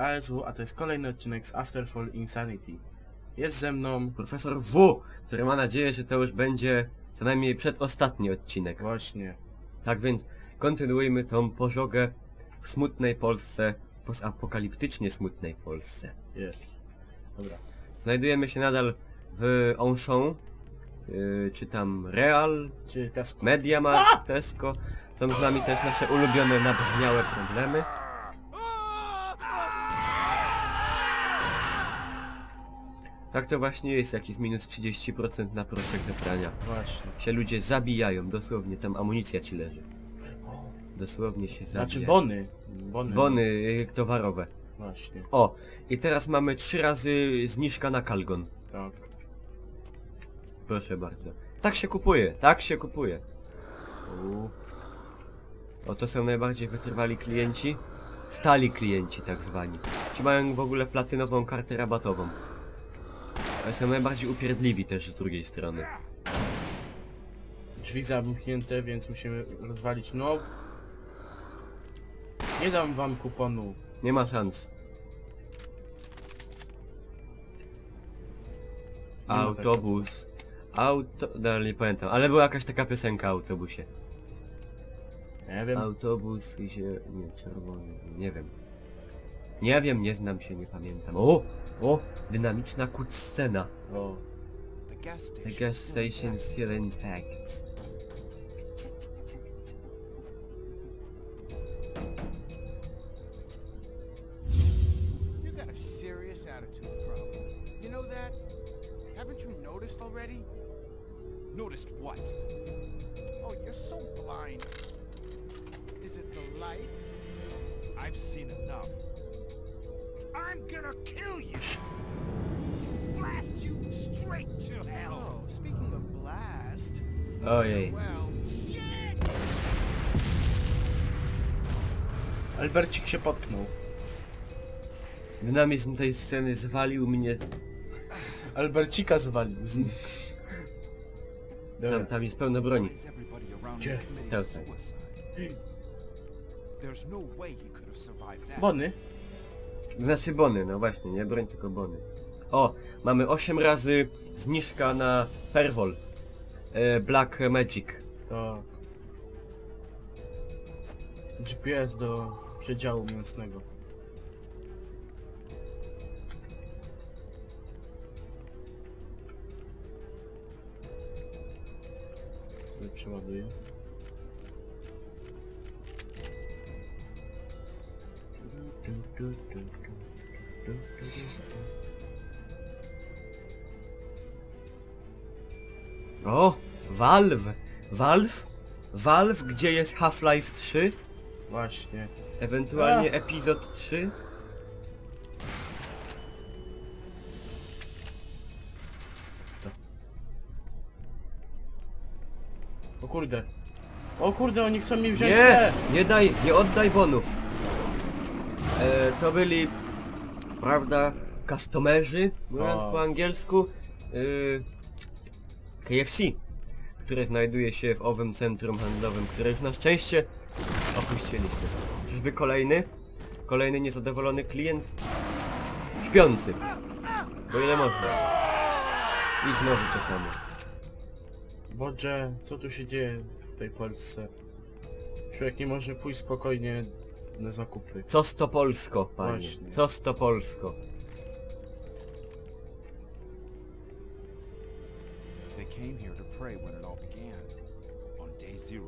ASW, a to jest kolejny odcinek z Afterfall Insanity. Jest ze mną Profesor W, który ma nadzieję, że to już będzie co najmniej przedostatni odcinek. właśnie. Tak więc kontynuujmy tą pożogę w smutnej Polsce, postapokaliptycznie smutnej Polsce. Jest. Dobra. Znajdujemy się nadal w Auchan, czy tam Real, Czy Tesco? Mediamarkt, Tesco. Są z nami też nasze ulubione nabrzmiałe problemy. Tak to właśnie jest, jak jest minus 30% na proszek do prania. Właśnie. Się ludzie zabijają, dosłownie, tam amunicja ci leży. Dosłownie się zabijają. Znaczy bony. Bony towarowe. Właśnie. O, i teraz mamy 3 razy zniżka na Kalgon. Tak. Proszę bardzo. Tak się kupuje, tak się kupuje. O, to są najbardziej wytrwali klienci. Stali klienci tak zwani. Ci mają w ogóle platynową kartę rabatową. Ale są najbardziej upierdliwi też z drugiej strony. Drzwi zamknięte, więc musimy rozwalić. No. Nie dam wam kuponu. Nie ma szans. Autobus. No, nie pamiętam, ale była jakaś taka piosenka o autobusie. Nie wiem. Autobus i się... nie, czerwony, nie wiem. Nie znam się, nie pamiętam. O! Dynamiczna cutscena. O. The gas station still intact. You got a serious attitude problem. You know that? Haven't you noticed already? Noticed what? Oh, you're so blind. Is it the light? I've seen enough. I'm gonna kill you! Blast you straight to hell! Oh, speaking of blast, Ojej. well, shit! Albercik się potknął. Dynamizm tej sceny zwalił mnie... Albercika zwalił. Dobra. Tam jest pełno broni. Is everybody around Gdzie? you committing Tak. suicide? There's no way he could have survived that. Bony? Znaczy bony, no właśnie, nie broń, tylko bony. O, mamy 8 razy zniżka na Perwol. Black Magic. To... GPS do przedziału mięsnego. Przeładuję. O! Valve! Valve, gdzie jest Half-Life 3? Właśnie. Ewentualnie epizod 3? O kurde. O kurde, oni chcą mi wziąć Nie! Nie oddaj bonów! To byli... prawda? Customerzy, mówiąc O. po angielsku. KFC, które znajduje się w owym centrum handlowym, które już na szczęście opuściliśmy. Czyżby kolejny niezadowolony klient? Śpiący. Bo ile można. I znowu to samo. Boże, co tu się dzieje w tej Polsce? Człowiek nie może pójść spokojnie na zakupy. Coż to Polsko, panie? Właśnie. Coż to Polsko? They came here to pray when it all began. On day 0.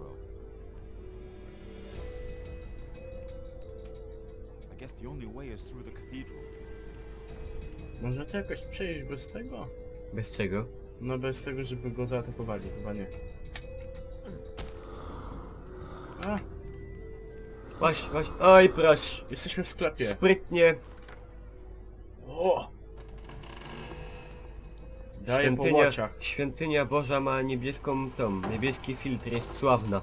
I guess the only way is through the cathedral. Może to jakoś przejść bez tego? Bez czego? No bez tego, żeby go zaatakowali, chyba nie. A, Właśnie. Oj, proszę. jesteśmy w sklepie. Sprytnie. O! Daję po łociach. Świątynia Boża ma niebieską niebieski filtr, jest sławna.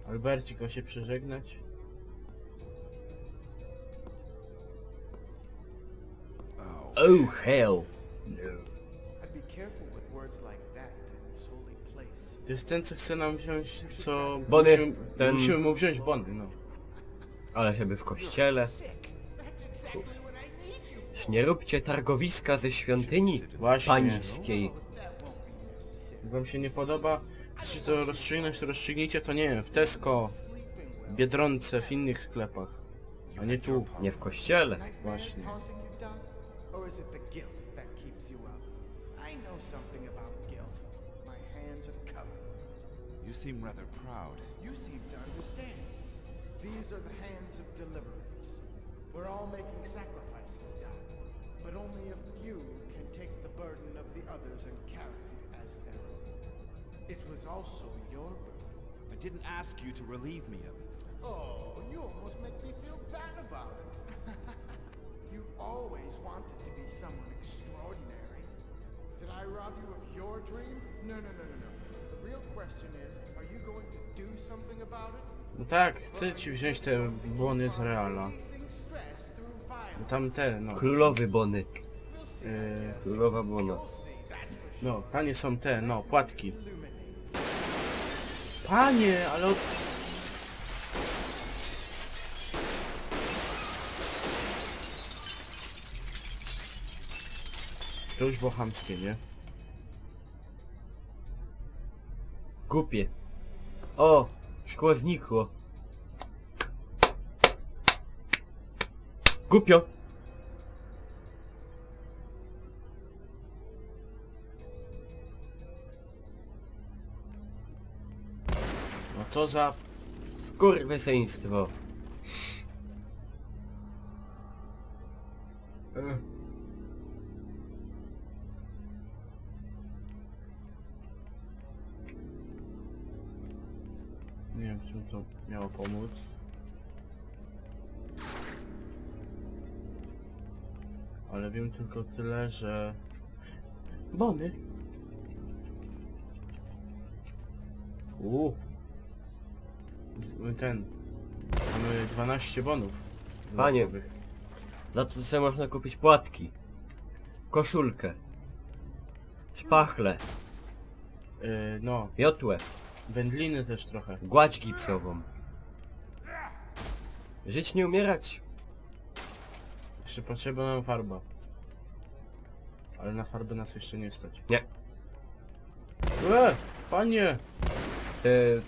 Albercik, ma się przeżegnać? Oh hell. No. I'd be careful with words like that in this holy place. To jest ten, co chce nam wziąć, co... Bony, Musimy, ten- musimy mu wziąć bony, no. Ale żeby w kościele. Już nie róbcie targowiska ze świątyni Właśnie. pańskiej. Jak wam się nie podoba, chcecie to rozstrzygnąć, to rozstrzygnijcie to, nie wiem, w Tesco, Biedronce, w innych sklepach. A nie tu. Nie w kościele. Właśnie. Haunting you, Doc? Or is it the guilt that keeps you up? I know something about guilt. My hands are covered with it. You seem rather proud. You seem to understand. These are the hands of deliverance. We're all making sacrifices, Doc. But only a few can take the burden of the others and carry it as their own. It was also your burden. I didn't ask you to relieve me of it. Oh, you almost make me feel bad about it. You always wanted to be someone extraordinary. Did I rob you of your dream? No. The real question is, are you going to do something about it? No tak, chcę ci wziąć te bony z Reala. Releasing stress through violence. Tamte, no. Królowy Bony. Yy, Królowa Bona. You'll see, that's for sure. no, tanie są te, no, płatki. Illuminate. Panie, ale... To już było chamskie, nie? Głupie. O! Szkło znikło. Głupio! No co za... Skurwysyństwo. Nie wiem, w czym to miało pomóc. Ale wiem tylko tyle, że... Bony! Ten... Mamy 12 bonów. Panie. dodatkowych. Za to sobie można kupić płatki. Koszulkę. Szpachle. No, Miotłę. wędliny też trochę. Gładź gipsową. Żyć nie umierać. Jeszcze potrzebna nam farba. Ale na farbę nas jeszcze nie stać. Nie. Panie!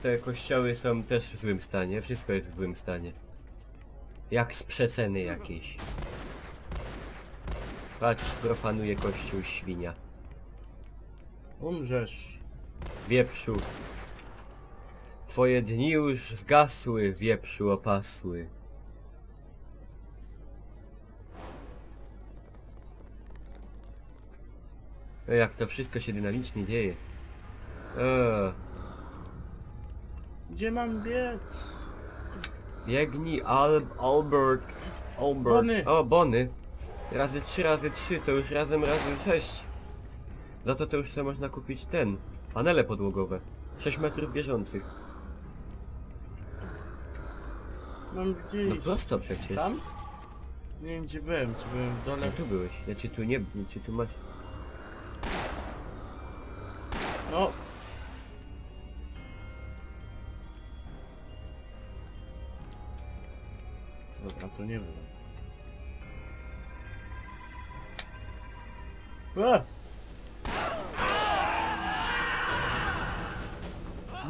Te kościoły są też w złym stanie. Wszystko jest w złym stanie. Jak z przeceny jakiejś. Patrz, profanuje kościół świnia. Umrzesz. Wieprzu. Twoje dni już zgasły, wieprzu opasły. O, jak to wszystko się dynamicznie dzieje. Gdzie mam biec? Biegnij, Albert. Bony. O, bony. Razy 3 to już razem 6. Za to już sobie można kupić panele podłogowe. 6 metrów bieżących. Mam No gdzieś... prosto przecież. Tam? Nie wiem gdzie byłem, czy byłem w dole. No tu byłeś. Ja czy tu nie... Czy tu masz... No! Dobra, to nie wiem.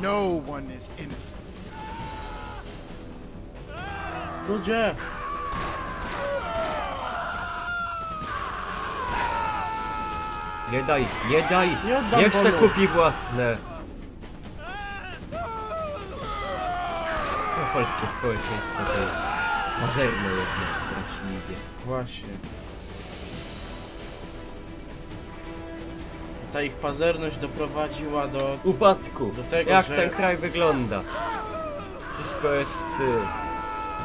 No one is innocent. Ludzie! Nie daj, nie daj! Nie oddam Niech se bonów. kupi własne! No, polskie społeczeństwo to jest pazerne jednak straszliwie. Właśnie. Ta ich pazerność doprowadziła do... Upadku! Do tego, Jak że- ten kraj wygląda? Wszystko jest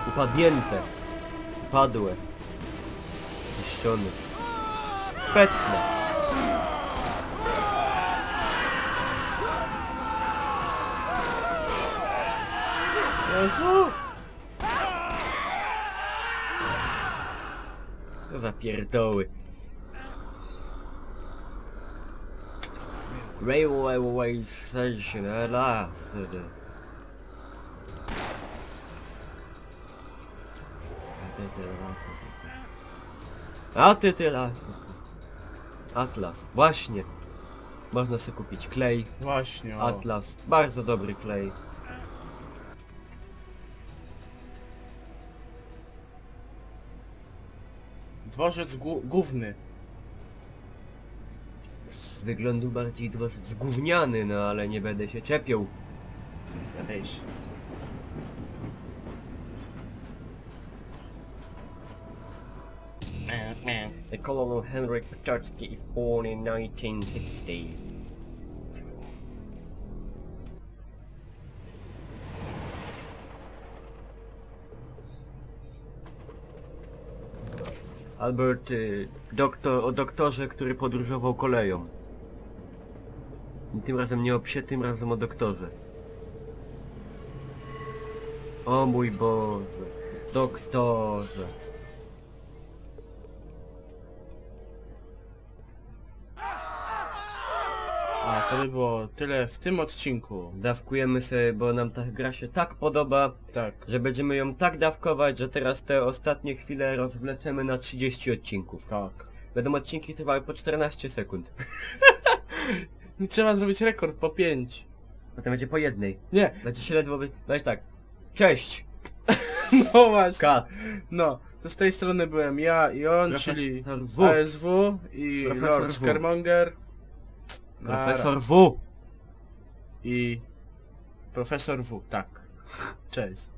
upadnięte. Upadłe. Zniszczone. Petne. Jezu! Co za pierdoły. Railway Station, alas. A ty lasy. Atlas, właśnie. Można sobie kupić klej. Właśnie, o. Atlas, bardzo dobry klej. Dworzec główny. Z wyglądu bardziej dworzec gówniany, no ale nie będę się czepiał. Weź. The Colonel Henryk Pachacki is born in 1960. Albert, o doktorze, który podróżował koleją. I tym razem nie o psie, tym razem o doktorze. O mój Boże, doktorze. A to by było tyle w tym odcinku. Dawkujemy sobie, bo nam ta gra się tak podoba, Tak. że będziemy ją tak dawkować, że teraz te ostatnie chwile rozwleczemy na 30 odcinków. Tak. Będą odcinki trwały po 14 sekund. Trzeba zrobić rekord po 5. Potem będzie po jednej. Nie, Będzie się ledwo będzie tak. Cześć! no właśnie. Kat! No, to z tej strony byłem ja i on, Profesor czyli W. ASW i Profesor Lord W. Scaremonger. Profesor W! I Profesor W, tak. Cześć.